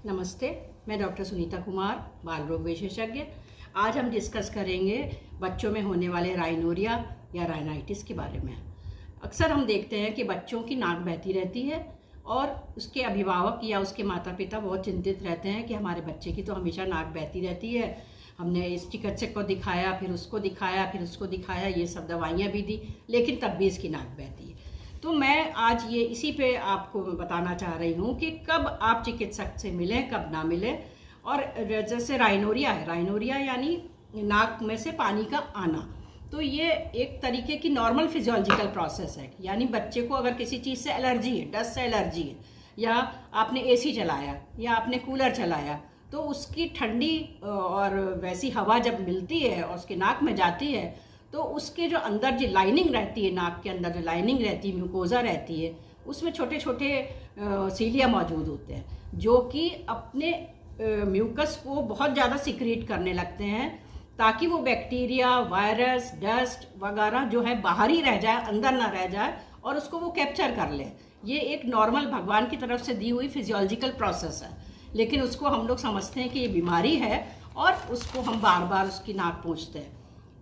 नमस्ते, मैं डॉक्टर सुनीता कुमार, बाल रोग विशेषज्ञ। आज हम डिस्कस करेंगे बच्चों में होने वाले राइनोरिया या राइनाइटिस के बारे में। अक्सर हम देखते हैं कि बच्चों की नाक बहती रहती है और उसके अभिभावक या उसके माता पिता बहुत चिंतित रहते हैं कि हमारे बच्चे की तो हमेशा नाक बहती रहती है। हमने इस चिकित्सक को दिखाया, फिर उसको दिखाया, फिर उसको दिखाया, ये सब दवाइयाँ भी दी, लेकिन तब भी इसकी नाक बहती है। तो मैं आज ये इसी पे आपको बताना चाह रही हूँ कि कब आप चिकित्सक से मिलें, कब ना मिलें। और जैसे राइनोरिया है, राइनोरिया यानी नाक में से पानी का आना, तो ये एक तरीके की नॉर्मल फिजियोलॉजिकल प्रोसेस है। यानी बच्चे को अगर किसी चीज़ से एलर्जी है, डस्ट से एलर्जी है, या आपने एसी चलाया या आपने कूलर चलाया, तो उसकी ठंडी और वैसी हवा जब मिलती है और उसके नाक में जाती है, तो उसके जो अंदर जो लाइनिंग रहती है, नाक के अंदर जो लाइनिंग रहती है, म्यूकोजा रहती है, उसमें छोटे छोटे सीलिया मौजूद होते हैं जो कि अपने म्यूकस को बहुत ज़्यादा सिक्रीट करने लगते हैं ताकि वो बैक्टीरिया, वायरस, डस्ट वगैरह जो है बाहर ही रह जाए, अंदर ना रह जाए, और उसको वो कैप्चर कर ले। ये एक नॉर्मल भगवान की तरफ से दी हुई फिजियोलॉजिकल प्रोसेस है, लेकिन उसको हम लोग समझते हैं कि ये बीमारी है और उसको हम बार बार उसकी नाक पोंछते हैं।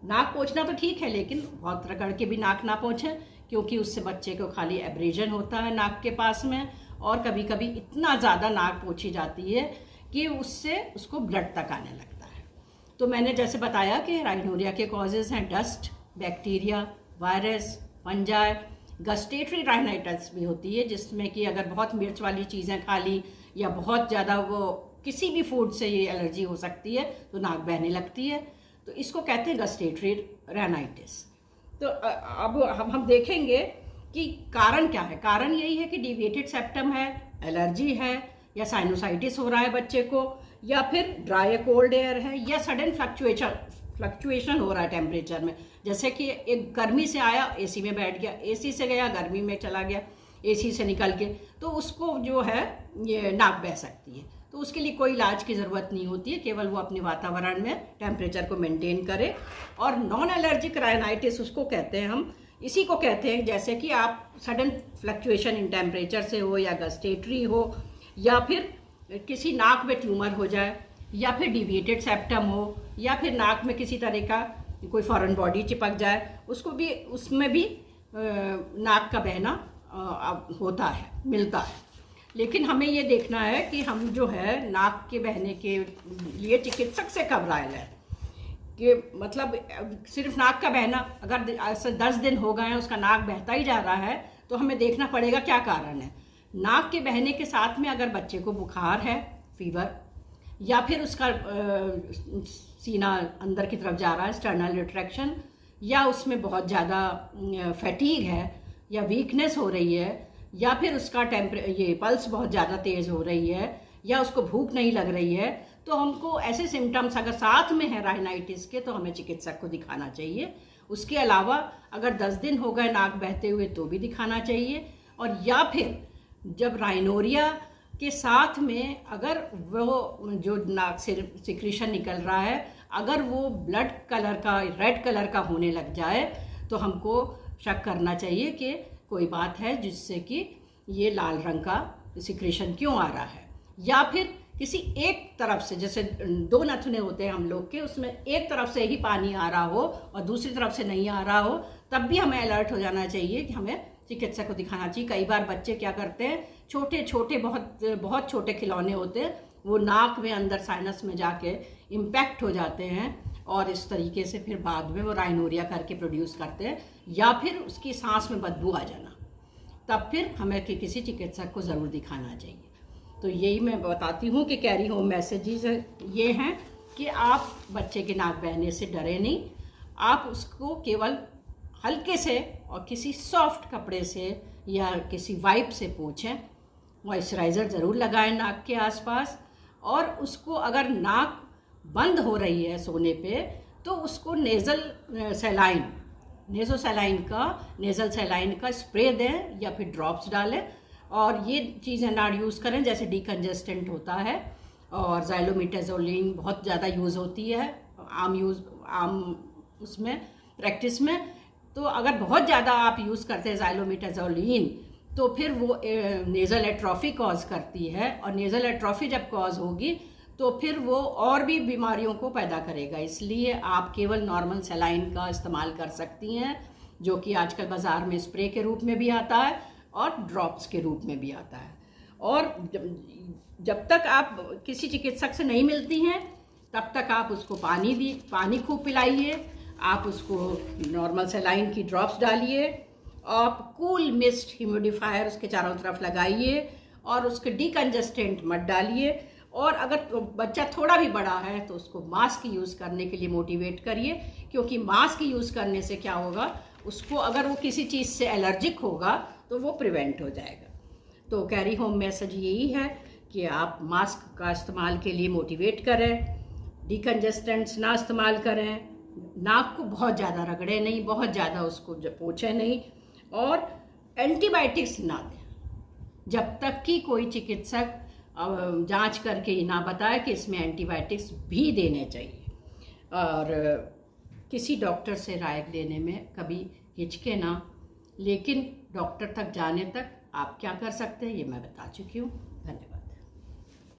नाक पोंछना तो ठीक है, लेकिन बहुत रगड़ के भी नाक ना पोंछें, क्योंकि उससे बच्चे को खाली एब्रेजन होता है नाक के पास में, और कभी कभी इतना ज़्यादा नाक पोंछी जाती है कि उससे उसको ब्लड तक आने लगता है। तो मैंने जैसे बताया कि राइनोरिया के कॉजेज़ हैं dust, bacteria, virus, fungi. Gustatory rhinitis भी होती है, जिसमें कि अगर बहुत मिर्च वाली चीज़ें खा ली या बहुत ज़्यादा वो किसी भी फूड से ये एलर्जी हो सकती है तो नाक बहने लगती है, तो इसको कहते हैं गस्टेटरी राइनाइटिस। तो अब हम देखेंगे कि कारण क्या है। कारण यही है कि डिविएटेड सेप्टम है, एलर्जी है, या साइनोसाइटिस हो रहा है बच्चे को, या फिर ड्राई कोल्ड एयर है, या सडन फ्लक्चुएशन हो रहा है टेम्परेचर में। जैसे कि एक गर्मी से आया, एसी में बैठ गया, एसी से गया, गर्मी में चला गया, एसी से निकल के, तो उसको जो है ये नाक बह सकती है। तो उसके लिए कोई इलाज की ज़रूरत नहीं होती है, केवल वो अपने वातावरण में टेम्परेचर को मेंटेन करे। और नॉन एलर्जिक राइनाइटिस उसको कहते हैं, हम इसी को कहते हैं जैसे कि आप सडन फ्लक्चुएशन इन टेम्परेचर से हो, या गस्टेटरी हो, या फिर किसी नाक में ट्यूमर हो जाए, या फिर डिविएटेड सेप्टम हो, या फिर नाक में किसी तरह का कोई फॉरेन बॉडी चिपक जाए, उसको भी, उसमें भी नाक का बहना होता है, मिलता है। लेकिन हमें ये देखना है कि हम जो है नाक के बहने के लिए चिकित्सक से कब राय लें, कि मतलब सिर्फ नाक का बहना अगर 10 दिन हो गए हैं, उसका नाक बहता ही जा रहा है, तो हमें देखना पड़ेगा क्या कारण है। नाक के बहने के साथ में अगर बच्चे को बुखार है, फीवर, या फिर उसका सीना अंदर की तरफ जा रहा है, स्टर्नल रिट्रैक्शन, या उसमें बहुत ज़्यादा फैटीग है, या वीकनेस हो रही है, या फिर उसका ये पल्स बहुत ज़्यादा तेज़ हो रही है, या उसको भूख नहीं लग रही है, तो हमको ऐसे सिम्टम्स अगर साथ में है राइनाइटिस के, तो हमें चिकित्सक को दिखाना चाहिए। उसके अलावा अगर 10 दिन हो गए नाक बहते हुए तो भी दिखाना चाहिए। और या फिर जब राइनोरिया के साथ में अगर वो जो नाक से सिक्रीशन निकल रहा है, अगर वो ब्लड कलर का, रेड कलर का होने लग जाए, तो हमको शक करना चाहिए कि कोई बात है जिससे कि ये लाल रंग का सिक्रीशन क्यों आ रहा है। या फिर किसी एक तरफ से, जैसे 2 नथुने होते हैं हम लोग के, उसमें एक तरफ से ही पानी आ रहा हो और दूसरी तरफ से नहीं आ रहा हो, तब भी हमें अलर्ट हो जाना चाहिए कि हमें चिकित्सक को दिखाना चाहिए। कई बार बच्चे क्या करते हैं, छोटे छोटे बहुत छोटे खिलौने होते हैं, वो नाक में अंदर साइनस में जाके इम्पैक्ट हो जाते हैं, और इस तरीके से फिर बाद में वो राइनोरिया करके प्रोड्यूस करते हैं, या फिर उसकी सांस में बदबू आ जाना, तब फिर हमें किसी चिकित्सक को ज़रूर दिखाना चाहिए। तो यही मैं बताती हूँ कि कैरी होम मैसेजेस ये हैं कि आप बच्चे के नाक बहने से डरे नहीं, आप उसको केवल हल्के से और किसी सॉफ्ट कपड़े से या किसी वाइप से पोंछें। मॉइस्चराइज़र ज़रूर लगाएं नाक के आसपास, और उसको अगर नाक बंद हो रही है सोने पे, तो उसको नेज़ल सैलाइन का स्प्रे दें, या फिर ड्रॉप्स डालें। और ये चीज़ें ना यूज़ करें जैसे डिकंजेस्टेंट होता है, और ज़ाइलोमिटाज़ोलिन बहुत ज़्यादा यूज़ होती है आम उसमें प्रैक्टिस में। तो अगर बहुत ज़्यादा आप यूज़ करते हैं ज़ाइलोमिटाज़ोलिन, तो फिर वो नेज़ल एट्रॉफी कॉज करती है, और नेज़ल एट्रॉफी जब कॉज होगी तो फिर वो और भी बीमारियों को पैदा करेगा। इसलिए आप केवल नॉर्मल सलाइन का इस्तेमाल कर सकती हैं, जो कि आजकल बाज़ार में स्प्रे के रूप में भी आता है और ड्रॉप्स के रूप में भी आता है। और जब तक आप किसी चिकित्सक से नहीं मिलती हैं तब तक आप उसको पानी खूब पिलाइए, आप उसको नॉर्मल सलाइन की ड्रॉप्स डालिए, आप कूल मिस्ट ह्यूमिडिफायर उसके चारों तरफ लगाइए, और उसके डीकंजेस्टेंट मत डालिए। और अगर बच्चा थोड़ा भी बड़ा है तो उसको मास्क यूज़ करने के लिए मोटिवेट करिए, क्योंकि मास्क यूज़ करने से क्या होगा, उसको अगर वो किसी चीज़ से एलर्जिक होगा तो वो प्रिवेंट हो जाएगा। तो कैरी होम मैसेज यही है कि आप मास्क का इस्तेमाल के लिए मोटिवेट करें, डीकंजेस्टेंट्स ना इस्तेमाल करें, नाक को बहुत ज़्यादा रगड़े नहीं, बहुत ज़्यादा उसको पोंछे नहीं, और एंटीबायोटिक्स ना दें जब तक कि कोई चिकित्सक जांच करके ना बताए कि इसमें एंटीबायोटिक्स भी देने चाहिए। और किसी डॉक्टर से राय लेने में कभी हिचके ना, लेकिन डॉक्टर तक जाने तक आप क्या कर सकते हैं ये मैं बता चुकी हूँ।